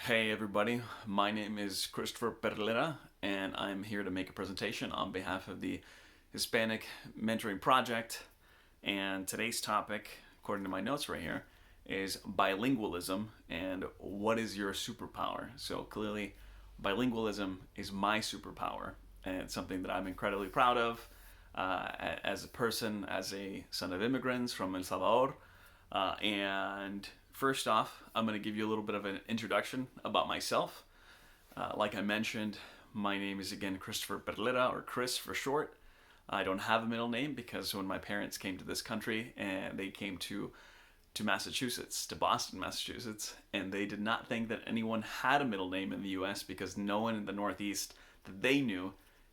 Hey everybody, my name is Christopher Perlera, and I'm here to make a presentation on behalf of the Hispanic Mentoring Project. And today's topic, according to my notes right here, is bilingualism and what is your superpower. So clearly, bilingualism is my superpower, and it's something that I'm incredibly proud of as a person, as a son of immigrants from El Salvador. And first off, I'm going to give you a little bit of an introduction about myself. Like I mentioned, my name is again Christopher Perlera, or Chris for short. I don't have a middle name because when my parents came to this country and they came to Massachusetts, to Boston, Massachusetts, and they did not think that anyone had a middle name in the US because no one in the Northeast that they knew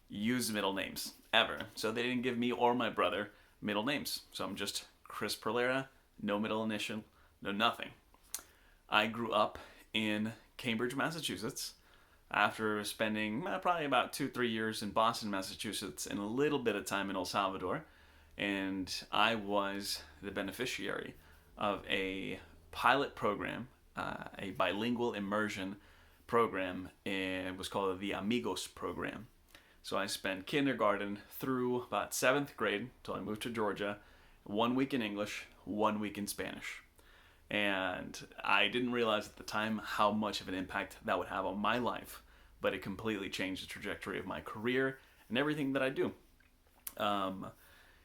used middle names ever. So they didn't give me or my brother middle names. So I'm just Chris Perlera, no middle initial, no nothing. I grew up in Cambridge, Massachusetts, after spending probably about 2-3 years in Boston, Massachusetts, and a little bit of time in El Salvador. And I was the beneficiary of a pilot program, a bilingual immersion program. It was called the Amigos program. So I spent kindergarten through about seventh grade until I moved to Georgia, 1 week in English, 1 week in Spanish. And I didn't realize at the time how much of an impact that would have on my life, but it completely changed the trajectory of my career and everything that I do. Um,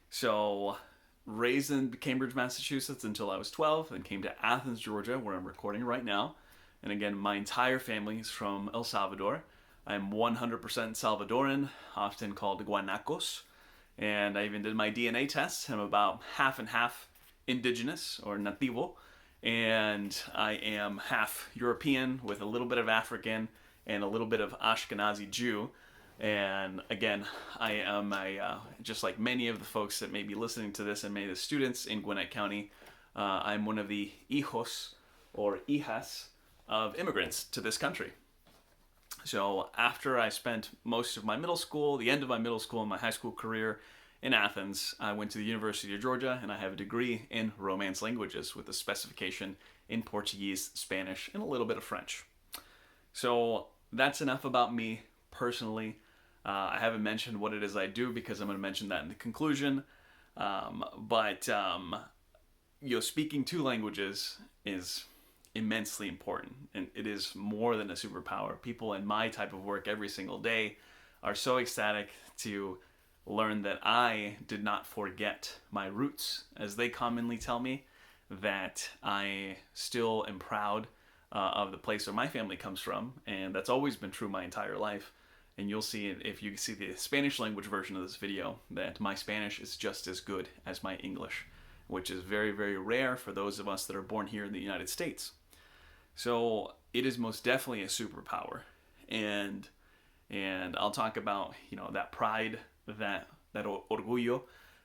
so, raised in Cambridge, Massachusetts until I was 12, then came to Athens, Georgia, where I'm recording right now. And again, my entire family is from El Salvador. I'm 100% Salvadoran, often called Guanacos. And I even did my DNA test. I'm about half and half indigenous or nativo, and I am half European with a little bit of African and a little bit of Ashkenazi Jew. And again, I am just like many of the folks that may be listening to this and many of the students in Gwinnett County, I'm one of the hijos or hijas of immigrants to this country. So after I spent most of my middle school, the end of my middle school and my high school career in Athens, I went to the University of Georgia and I have a degree in Romance languages with a specification in Portuguese, Spanish, and a little bit of French. So that's enough about me personally. I haven't mentioned what it is I do because I'm going to mention that in the conclusion. But speaking two languages is immensely important, and it is more than a superpower. People in my type of work every single day are so ecstatic to learn that I did not forget my roots, as they commonly tell me, that I still am proud of the place where my family comes from, and that's always been true my entire life. And you'll see if you see the Spanish language version of this video that my Spanish is just as good as my English, which is very, very rare for those of us that are born here in the United States. So it is most definitely a superpower, and I'll talk about that pride, that orgullo,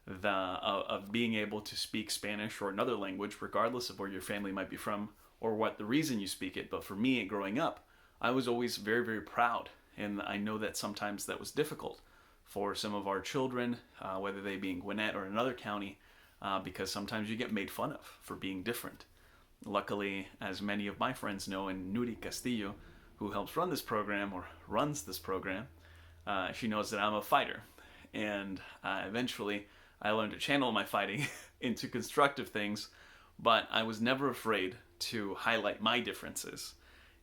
of being able to speak Spanish or another language, regardless of where your family might be from or what the reason you speak it. But for me, growing up, I was always very, very proud, and I know that sometimes that was difficult for some of our children, whether they be in Gwinnett or another county, because sometimes you get made fun of for being different. Luckily, as many of my friends know, and Nuri Castillo, who helps run this program or runs this program, she knows that I'm a fighter. And eventually, I learned to channel my fighting into constructive things, but I was never afraid to highlight my differences.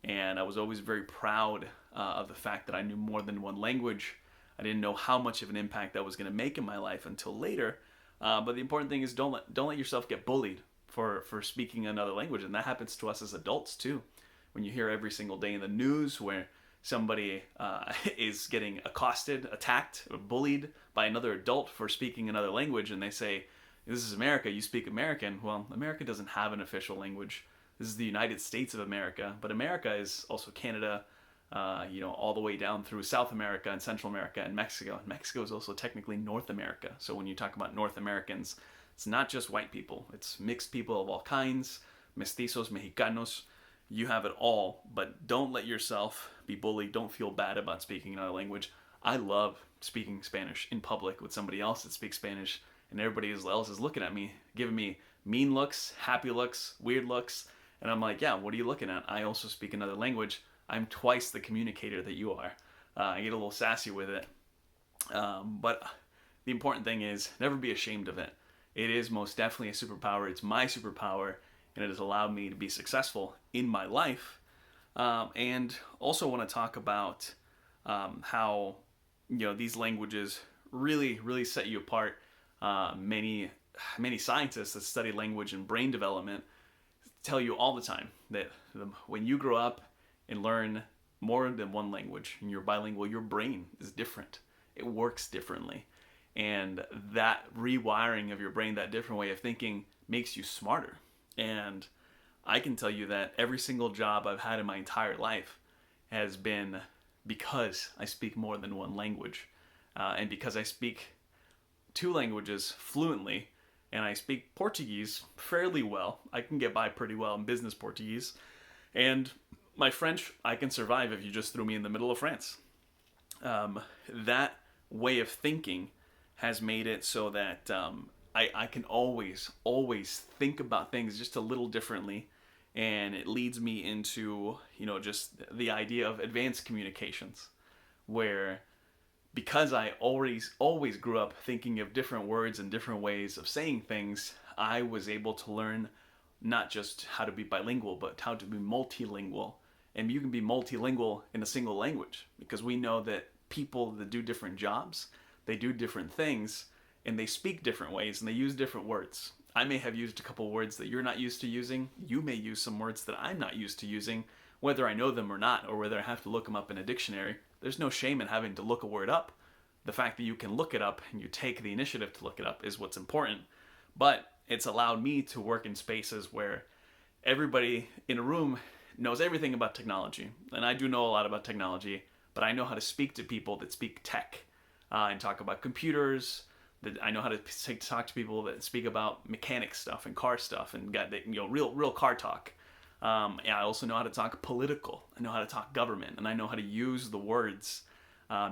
And I was always very proud of the fact that I knew more than one language. I didn't know how much of an impact that was going to make in my life until later. But the important thing is don't let yourself get bullied for speaking another language, and that happens to us as adults too. When you hear every single day in the news where somebody is getting accosted, attacked, or bullied by another adult for speaking another language, and they say, "This is America, you speak American." Well, America doesn't have an official language. This is the United States of America, but America is also Canada, all the way down through South America and Central America and Mexico. And Mexico is also technically North America. So when you talk about North Americans, it's not just white people. It's mixed people of all kinds, mestizos, mexicanos. You have it all, but don't let yourself be bullied. Don't feel bad about speaking another language. I love speaking Spanish in public with somebody else that speaks Spanish, and everybody else is looking at me, giving me mean looks, happy looks, weird looks, And I'm like, yeah, what are you looking at? I also speak another language. I'm twice the communicator that you are. I get a little sassy with it. But the important thing is never be ashamed of it. It is most definitely a superpower. It's my superpower, and it has allowed me to be successful in my life. And also want to talk about how these languages really set you apart. Many scientists that study language and brain development tell you all the time that when you grow up and learn more than one language and you're bilingual, your brain is different. It works differently. And that rewiring of your brain, that different way of thinking, makes you smarter. And I can tell you that every single job I've had in my entire life has been because I speak more than one language. And because I speak two languages fluently, and I speak Portuguese fairly well. I can get by pretty well in business Portuguese. And my French, I can survive if you just threw me in the middle of France. That way of thinking has made it so that I can always think about things just a little differently. And it leads me into, just the idea of advanced communications, where because I always grew up thinking of different words and different ways of saying things, I was able to learn not just how to be bilingual, but how to be multilingual. And you can be multilingual in a single language, because we know that people that do different jobs, they do different things, and they speak different ways, and they use different words. I may have used a couple words that you're not used to using. You may use some words that I'm not used to using, whether I know them or not, or whether I have to look them up in a dictionary. There's no shame in having to look a word up. The fact that you can look it up and you take the initiative to look it up is what's important. But it's allowed me to work in spaces where everybody in a room knows everything about technology. And I do know a lot about technology, but I know how to speak to people that speak tech and talk about computers. That I know how to talk to people that speak about mechanic stuff and car stuff and got real car talk. And I also know how to talk political. I know how to talk government, and I know how to use the words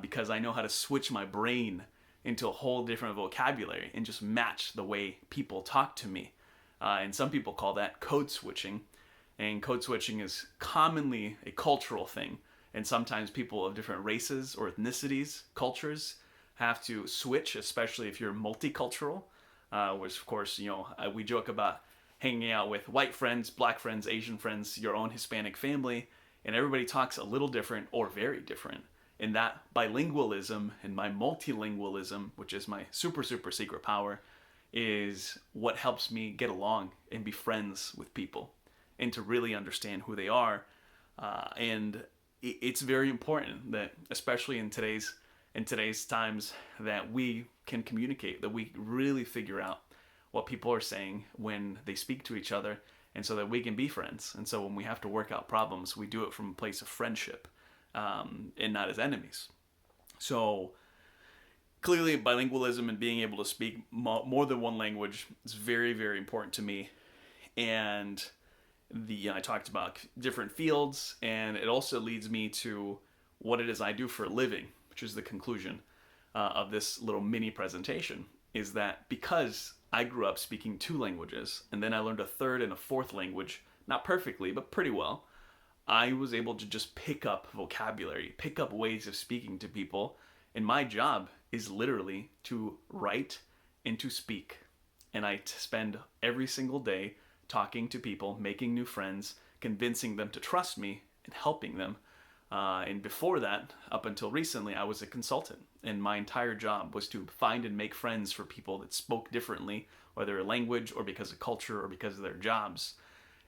because I know how to switch my brain into a whole different vocabulary and just match the way people talk to me. And some people call that code switching. And code switching is commonly a cultural thing. And sometimes people of different races or ethnicities, cultures, have to switch, especially if you're multicultural, which of course, we joke about hanging out with white friends, black friends, Asian friends, your own Hispanic family, and everybody talks a little different or very different. And that bilingualism and my multilingualism, which is my super secret power, is what helps me get along and be friends with people and to really understand who they are. And it's very important that, especially in today's times, that we can communicate, that we really figure out what people are saying when they speak to each other, and so that we can be friends. And so when we have to work out problems, we do it from a place of friendship and not as enemies. So clearly bilingualism and being able to speak more than one language is very important to me. And I talked about different fields, and it also leads me to what it is I do for a living, which is the conclusion of this little mini presentation, is that because I grew up speaking two languages, and then I learned a third and a fourth language, not perfectly, but pretty well, I was able to just pick up vocabulary, pick up ways of speaking to people, and my job is literally to write and to speak. And I spend every single day talking to people, making new friends, convincing them to trust me, and helping them. And before that, up until recently, I was a consultant. And my entire job was to find and make friends for people that spoke differently, whether a language or because of culture or because of their jobs.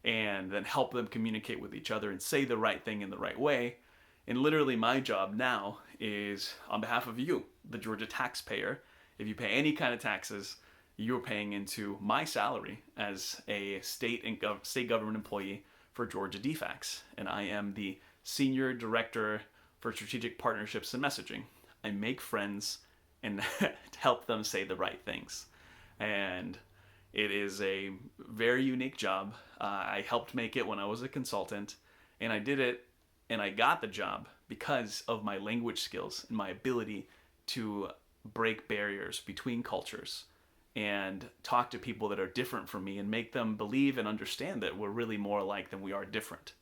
And then help them communicate with each other and say the right thing in the right way. And literally my job now is on behalf of you, the Georgia taxpayer. If you pay any kind of taxes, you're paying into my salary as a state government employee for Georgia DFACS. And I am the Senior Director for Strategic Partnerships and Messaging. I make friends and help them say the right things. And it is a very unique job. I helped make it when I was a consultant, and I did it, and I got the job because of my language skills and my ability to break barriers between cultures and talk to people that are different from me and make them believe and understand that we're really more alike than we are different.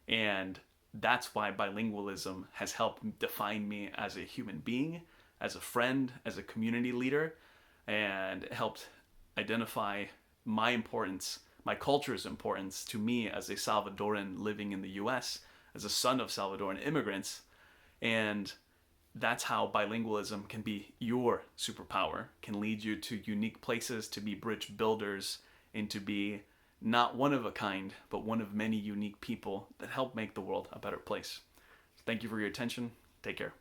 And that's why bilingualism has helped define me as a human being, as a friend, as a community leader, and helped identify my importance, my culture's importance to me as a Salvadoran living in the US, as a son of Salvadoran immigrants. And that's how bilingualism can be your superpower, can lead you to unique places, to be bridge builders, and to be not one of a kind, but one of many unique people that help make the world a better place. Thank you for your attention. Take care.